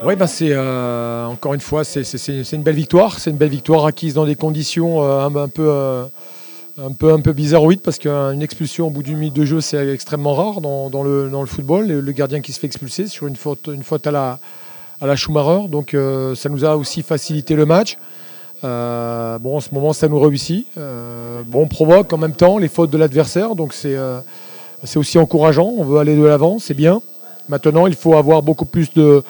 Oui, c'est encore une fois, c'est une belle victoire. C'est une belle victoire acquise dans des conditions un peu bizarroïdes, parce qu'une expulsion au bout d'une minute de jeu, c'est extrêmement rare dans le football. Le gardien qui se fait expulser sur une faute à la Schumacher. Donc ça nous a aussi facilité le match. En ce moment, ça nous réussit. On provoque en même temps les fautes de l'adversaire. Donc c'est aussi encourageant. On veut aller de l'avant, c'est bien. Maintenant, il faut avoir beaucoup plus de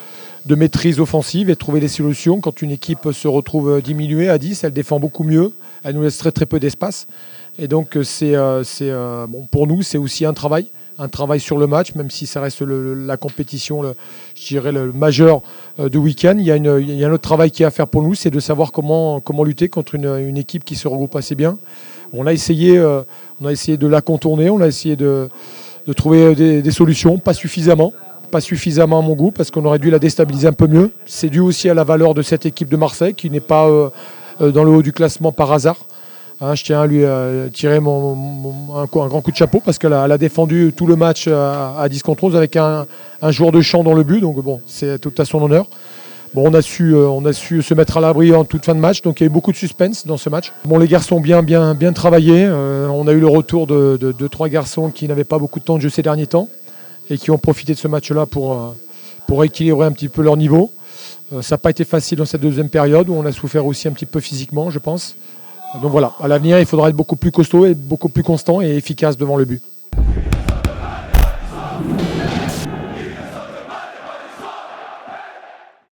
maîtrise offensive et trouver des solutions. Quand une équipe se retrouve diminuée à 10, elle défend beaucoup mieux. Elle nous laisse très peu d'espace. Et donc, pour nous, c'est aussi un travail sur le match, même si ça reste la compétition, je dirais, le majeur du week-end. Il y a un autre travail qui est à faire pour nous, c'est de savoir comment lutter contre une équipe qui se regroupe assez bien. On a essayé de la contourner, on a essayé de trouver des solutions, pas suffisamment à mon goût, parce qu'on aurait dû la déstabiliser un peu mieux. C'est dû aussi à la valeur de cette équipe de Marseille, qui n'est pas dans le haut du classement par hasard. Je tiens à lui tirer un grand coup de chapeau, parce qu'elle a défendu tout le match à 10 contre 11 avec un joueur de champ dans le but, donc c'est tout à son honneur. On a su se mettre à l'abri en toute fin de match, donc il y a eu beaucoup de suspense dans ce match. Les garçons bien travaillé. On a eu le retour de 2-3 garçons qui n'avaient pas beaucoup de temps de jeu ces derniers temps et qui ont profité de ce match-là pour équilibrer un petit peu leur niveau. Ça n'a pas été facile dans cette deuxième période, où on a souffert aussi un petit peu physiquement, je pense. Donc voilà, à l'avenir, il faudra être beaucoup plus costaud et beaucoup plus constant et efficace devant le but.